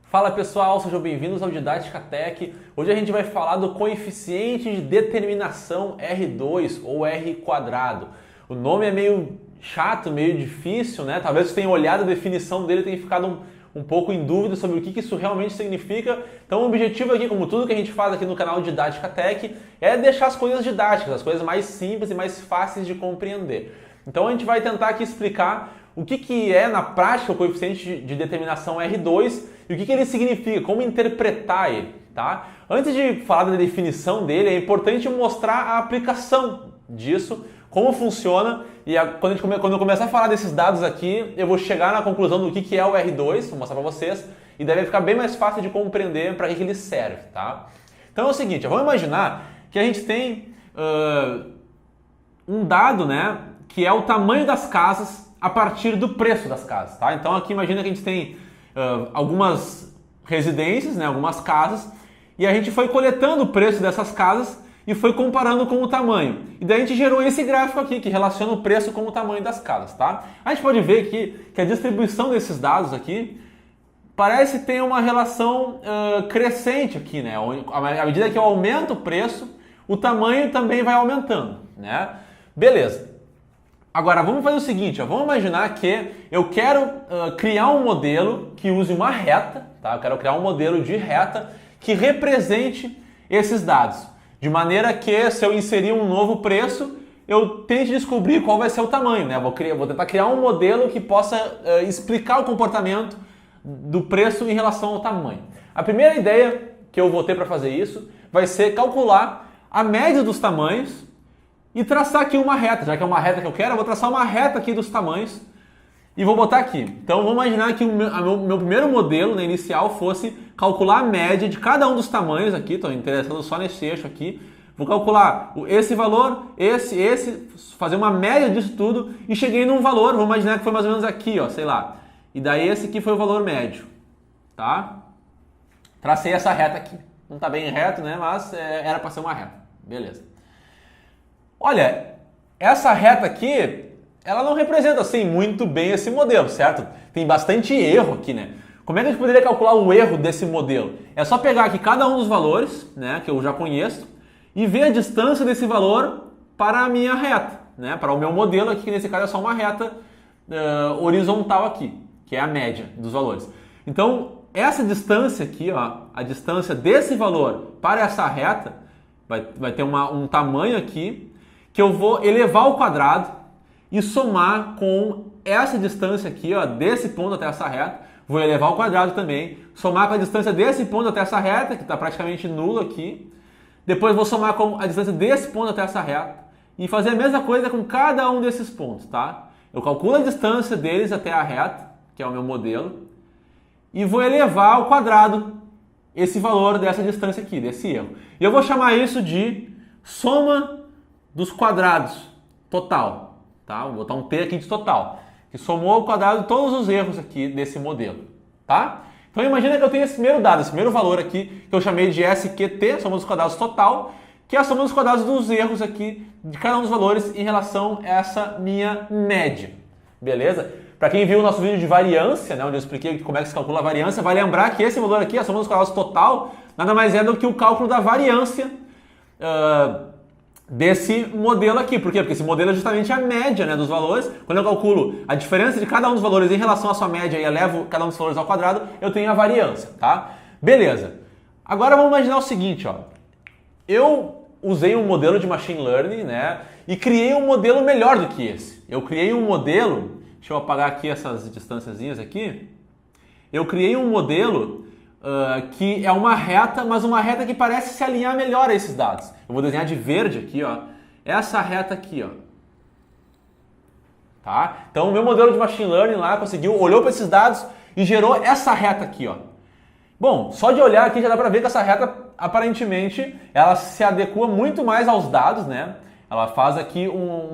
Fala pessoal, sejam bem-vindos ao Didática Tech. Hoje a gente vai falar do coeficiente de determinação R2 ou R². O nome é meio chato, meio difícil, né? Talvez você tenha olhado a definição dele e tenha ficado um pouco em dúvida sobre o que isso realmente significa. Então o objetivo aqui, como tudo que a gente faz aqui no canal Didática Tech, é deixar as coisas didáticas, as coisas mais simples e mais fáceis de compreender. Então a gente vai tentar aqui explicar o que é na prática o coeficiente de determinação R2 e o que ele significa, como interpretar ele, tá? Antes de falar da definição dele, é importante mostrar a aplicação disso, como funciona, e quando eu começar a falar desses dados aqui, eu vou chegar na conclusão do que é o R2, vou mostrar para vocês, e daí vai ficar bem mais fácil de compreender para que ele serve, tá? Então é o seguinte, vamos imaginar que a gente tem um dado, né, que é o tamanho das casas a partir do preço das casas, tá? Então aqui imagina que a gente tem algumas residências, né, algumas casas, e a gente foi coletando o preço dessas casas e foi comparando com o tamanho. E daí a gente gerou esse gráfico aqui, que relaciona o preço com o tamanho das casas, tá? A gente pode ver aqui que a distribuição desses dados aqui parece ter uma relação crescente aqui, né? À medida que eu aumento o preço, o tamanho também vai aumentando, né? Beleza. Agora, vamos fazer o seguinte, vamos imaginar que eu quero criar um modelo que use uma reta, tá? Eu quero criar um modelo de reta que represente esses dados, de maneira que se eu inserir um novo preço, eu tente descobrir qual vai ser o tamanho, né? Vou tentar criar um modelo que possa explicar o comportamento do preço em relação ao tamanho. A primeira ideia que eu vou ter para fazer isso vai ser calcular a média dos tamanhos e traçar aqui uma reta, já que é uma reta que eu quero, eu vou traçar uma reta aqui dos tamanhos e vou botar aqui. Então vamos imaginar que o meu primeiro modelo, né, inicial fosse calcular a média de cada um dos tamanhos aqui, estou interessado só nesse eixo aqui. Vou calcular esse valor, esse, fazer uma média disso tudo e cheguei num valor, vamos imaginar que foi mais ou menos aqui, ó, sei lá. E daí esse aqui foi o valor médio, tá? Tracei essa reta aqui. Não está bem reto, né, mas era para ser uma reta. Beleza. Olha, essa reta aqui, ela não representa assim muito bem esse modelo, certo? Tem bastante erro aqui, né? Como é que a gente poderia calcular o erro desse modelo? É só pegar aqui cada um dos valores, né, que eu já conheço, e ver a distância desse valor para a minha reta, né? Para o meu modelo aqui, que nesse caso é só uma reta horizontal aqui, que é a média dos valores. Então, essa distância aqui, ó, a distância desse valor para essa reta, vai ter um tamanho aqui, que eu vou elevar ao quadrado e somar com essa distância aqui, ó, desse ponto até essa reta, vou elevar ao quadrado também, somar com a distância desse ponto até essa reta, que está praticamente nulo aqui, depois vou somar com a distância desse ponto até essa reta e fazer a mesma coisa com cada um desses pontos, tá? Eu calculo a distância deles até a reta, que é o meu modelo, e vou elevar ao quadrado esse valor dessa distância aqui, desse erro. E eu vou chamar isso de soma dos quadrados total, tá? Vou botar um T aqui de total, que somou ao quadrado todos os erros aqui desse modelo, tá? Então imagina que eu tenho esse primeiro dado, esse primeiro valor aqui, que eu chamei de SQT, soma dos quadrados total, que é a soma dos quadrados dos erros aqui, de cada um dos valores em relação a essa minha média, beleza? Para quem viu o nosso vídeo de variância, né, onde eu expliquei como é que se calcula a variância, vai lembrar que esse valor aqui, a soma dos quadrados total, nada mais é do que o cálculo da variância desse modelo aqui. Por quê? Porque esse modelo é justamente a média, né, dos valores. Quando eu calculo a diferença de cada um dos valores em relação à sua média e elevo cada um dos valores ao quadrado, eu tenho a variância, tá? Beleza. Agora vamos imaginar o seguinte, ó. Eu usei um modelo de machine learning, né, e criei um modelo melhor do que esse. Eu criei um modelo, deixa eu apagar aqui essas distânciazinhas aqui. Eu criei um modelo que é uma reta, mas uma reta que parece se alinhar melhor a esses dados. Eu vou desenhar de verde aqui, ó, essa reta aqui, ó. Tá? Então o meu modelo de machine learning lá olhou para esses dados e gerou essa reta aqui, ó. Bom, só de olhar aqui já dá para ver que essa reta aparentemente ela se adequa muito mais aos dados, né? Ela faz aqui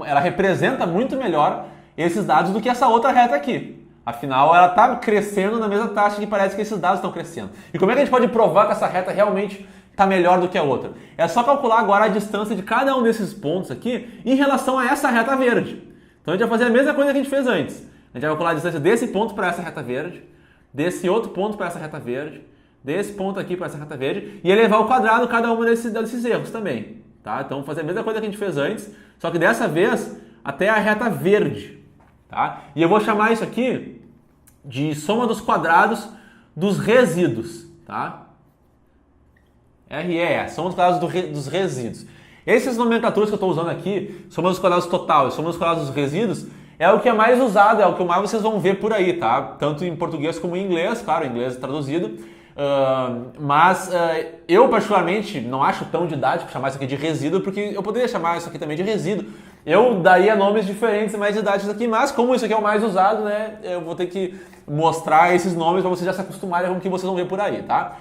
ela representa muito melhor esses dados do que essa outra reta aqui. Afinal, ela está crescendo na mesma taxa que parece que esses dados estão crescendo. E como é que a gente pode provar que essa reta realmente está melhor do que a outra? É só calcular agora a distância de cada um desses pontos aqui em relação a essa reta verde. Então a gente vai fazer a mesma coisa que a gente fez antes. A gente vai calcular a distância desse ponto para essa reta verde, desse outro ponto para essa reta verde, desse ponto aqui para essa reta verde e elevar ao quadrado cada um desses erros também. Tá? Então, fazer a mesma coisa que a gente fez antes, só que dessa vez até a reta verde. Tá? E eu vou chamar isso aqui de soma dos quadrados dos resíduos. Tá? RE, soma dos quadrados dos resíduos. Essas nomenclaturas que eu estou usando aqui, soma dos quadrados total e soma dos quadrados dos resíduos, é o que é mais usado, é o que mais vocês vão ver por aí, tá? Tanto em português como em inglês, claro, em inglês traduzido. Mas eu particularmente não acho tão didático chamar isso aqui de resíduo, porque eu poderia chamar isso aqui também de resíduo. Eu daria nomes diferentes e mais didáticos aqui, mas como isso aqui é o mais usado, né, eu vou ter que mostrar esses nomes para vocês já se acostumarem com o que vocês vão ver por aí, tá?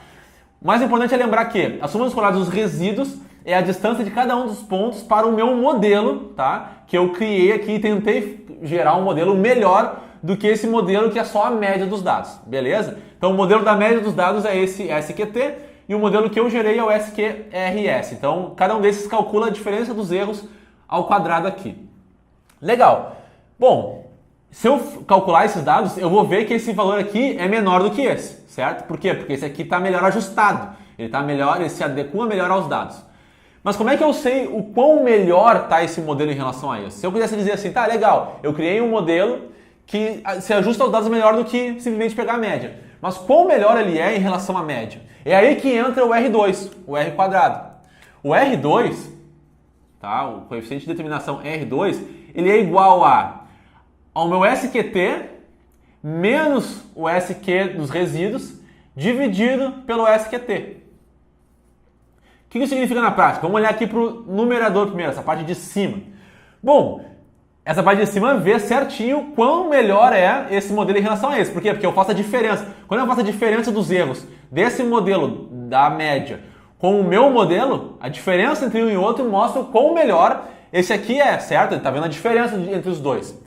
O mais importante é lembrar que a soma dos quadrados dos resíduos é a distância de cada um dos pontos para o meu modelo, tá? Que eu criei aqui e tentei gerar um modelo melhor do que esse modelo que é só a média dos dados, beleza? Então o modelo da média dos dados é esse SQT e o modelo que eu gerei é o SQRS. Então cada um desses calcula a diferença dos erros ao quadrado aqui. Legal. Bom, se eu calcular esses dados, eu vou ver que esse valor aqui é menor do que esse, certo? Por quê? Porque esse aqui está melhor ajustado, ele está melhor, ele se adequa melhor aos dados. Mas como é que eu sei o quão melhor está esse modelo em relação a isso? Se eu quisesse dizer assim, tá, legal, eu criei um modelo que se ajusta aos dados melhor do que simplesmente pegar a média. Mas quão melhor ele é em relação à média? É aí que entra o R2, o R quadrado. O R2, tá, o coeficiente de determinação R2, ele é igual ao meu SQT menos o SQ dos resíduos dividido pelo SQT. O que isso significa na prática? Vamos olhar aqui para o numerador primeiro, essa parte de cima. Bom, essa parte de cima vê certinho quão melhor é esse modelo em relação a esse. Por quê? Porque eu faço a diferença. Quando eu faço a diferença dos erros desse modelo da média com o meu modelo, a diferença entre um e outro mostra o quão melhor esse aqui é, certo? Ele está vendo a diferença entre os dois.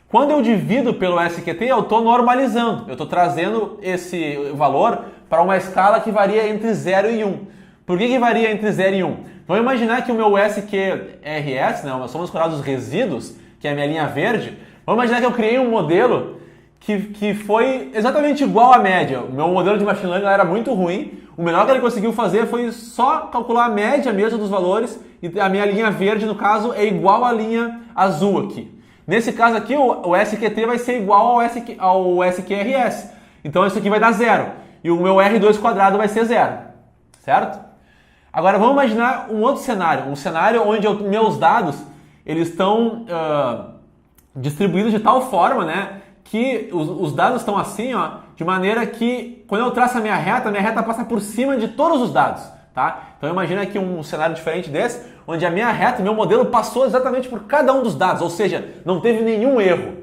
Quando eu divido pelo SQT, eu estou normalizando. Eu estou trazendo esse valor para uma escala que varia entre 0 e 1. Por que varia entre 0 e 1? Vamos imaginar que o meu SQRS, né, a soma dos quadrados dos resíduos, que é a minha linha verde, vamos imaginar que eu criei um modelo que foi exatamente igual à média. O meu modelo de machine learning era muito ruim. O melhor que ele conseguiu fazer foi só calcular a média mesmo dos valores e a minha linha verde, no caso, é igual à linha azul aqui. Nesse caso aqui, o SQT vai ser igual ao SQRS. Então isso aqui vai dar 0. E o meu R2 quadrado vai ser 0. Certo? Agora vamos imaginar um outro cenário. Um cenário onde meus dados eles estão distribuídos de tal forma, né, que os dados estão assim, ó, de maneira que quando eu traço a minha reta passa por cima de todos os dados. Tá? Então imagina aqui um cenário diferente desse, onde a minha reta, meu modelo passou exatamente por cada um dos dados, ou seja, não teve nenhum erro.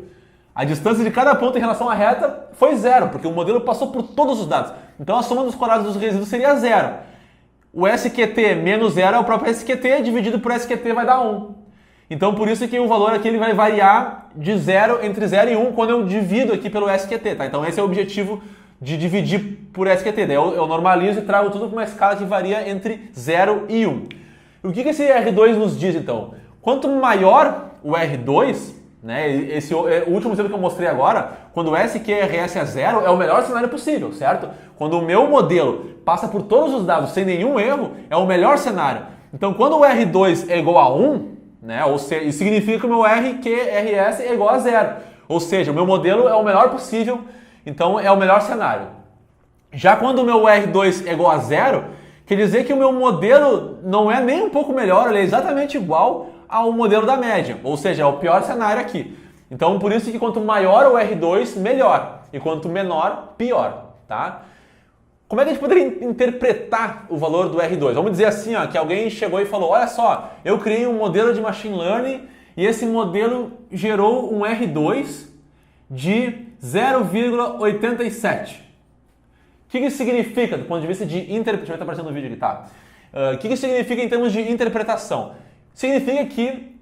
A distância de cada ponto em relação à reta foi 0, porque o modelo passou por todos os dados. Então a soma dos quadrados dos resíduos seria 0. O SQT menos 0 é o próprio SQT, dividido por SQT vai dar 1. Então por isso que o valor aqui ele vai variar de 0 entre 0 e 1 quando eu divido aqui pelo SQT. Tá? Então esse é o objetivo de dividir por SQT. Daí eu normalizo e trago tudo para uma escala que varia entre 0 e 1. E o que esse R2 nos diz então? Quanto maior o R2, né, o último exemplo que eu mostrei agora, quando o SQRS é 0, é o melhor cenário possível, certo? Quando o meu modelo passa por todos os dados sem nenhum erro, é o melhor cenário. Então quando o R2 é igual a 1, né, ou seja, isso significa que o meu RQRS é igual a 0. Ou seja, o meu modelo é o melhor possível, então é o melhor cenário. Já quando o meu R2 é igual a 0, quer dizer que o meu modelo não é nem um pouco melhor, ele é exatamente igual ao modelo da média, ou seja, é o pior cenário aqui. Então por isso que quanto maior o R2, melhor, e quanto menor, pior. Tá? Como é que a gente poderia interpretar o valor do R2? Vamos dizer assim, ó, que alguém chegou e falou, olha só, eu criei um modelo de machine learning e esse modelo gerou um R2 de 0,87. O que isso significa do ponto de vista de interpretação? Deixa eu ver se está aparecendo no vídeo aqui, tá? O que isso significa em termos de interpretação? Significa que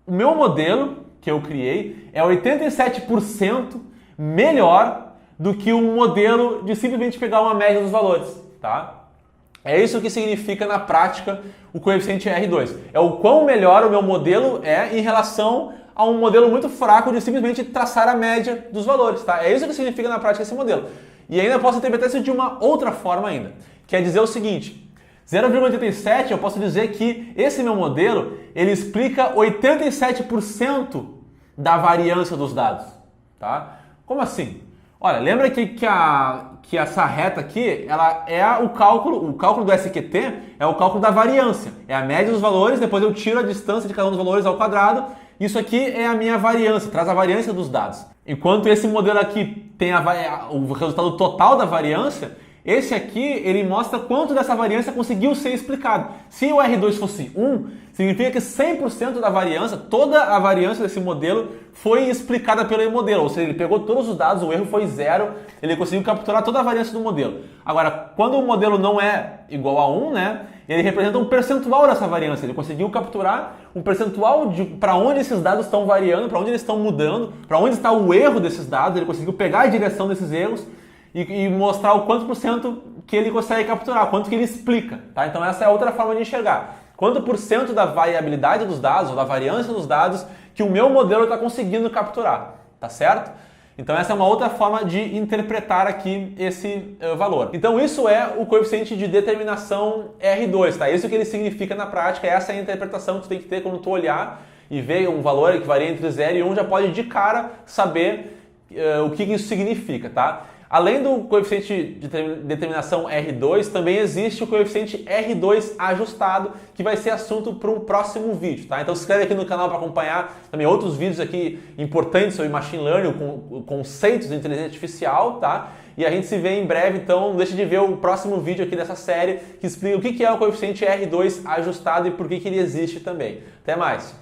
o meu modelo que eu criei é 87% melhor do que um modelo de simplesmente pegar uma média dos valores, tá? É isso que significa na prática o coeficiente R2. É o quão melhor o meu modelo é em relação a um modelo muito fraco de simplesmente traçar a média dos valores, tá? É isso que significa na prática esse modelo. E ainda posso interpretar isso de uma outra forma ainda, quer dizer o seguinte: 0,87 eu posso dizer que esse meu modelo ele explica 87% da variância dos dados, tá? Como assim? Olha, lembra que essa reta aqui, ela é o cálculo do SQT é o cálculo da variância, é a média dos valores, depois eu tiro a distância de cada um dos valores ao quadrado, isso aqui é a minha variância, traz a variância dos dados. Enquanto esse modelo aqui tem o resultado total da variância, esse aqui ele mostra quanto dessa variância conseguiu ser explicado. Se o R2 fosse 1, significa que 100% da variância, toda a variância desse modelo foi explicada pelo modelo. Ou seja, ele pegou todos os dados, o erro foi 0, ele conseguiu capturar toda a variância do modelo. Agora, quando o modelo não é igual a 1, né, ele representa um percentual dessa variância. Ele conseguiu capturar um percentual de para onde esses dados estão variando, para onde eles estão mudando, para onde está o erro desses dados. Ele conseguiu pegar a direção desses erros e mostrar o quanto por cento que ele consegue capturar, quanto que ele explica, tá? Então essa é outra forma de enxergar. Quanto por cento da variabilidade dos dados, ou da variância dos dados, que o meu modelo está conseguindo capturar, tá certo? Então essa é uma outra forma de interpretar aqui esse valor. Então isso é o coeficiente de determinação R2, tá? Isso que ele significa na prática, essa é a interpretação que tu tem que ter quando tu olhar e ver um valor que varia entre 0 e 1, já pode de cara saber o que isso significa, tá? Além do coeficiente de determinação R2, também existe o coeficiente R2 ajustado, que vai ser assunto para um próximo vídeo, tá? Então se inscreve aqui no canal para acompanhar também outros vídeos aqui importantes sobre Machine Learning, com conceitos de inteligência artificial, tá? E a gente se vê em breve, então não deixe de ver o próximo vídeo aqui dessa série, que explica o que é o coeficiente R2 ajustado e por que ele existe também. Até mais!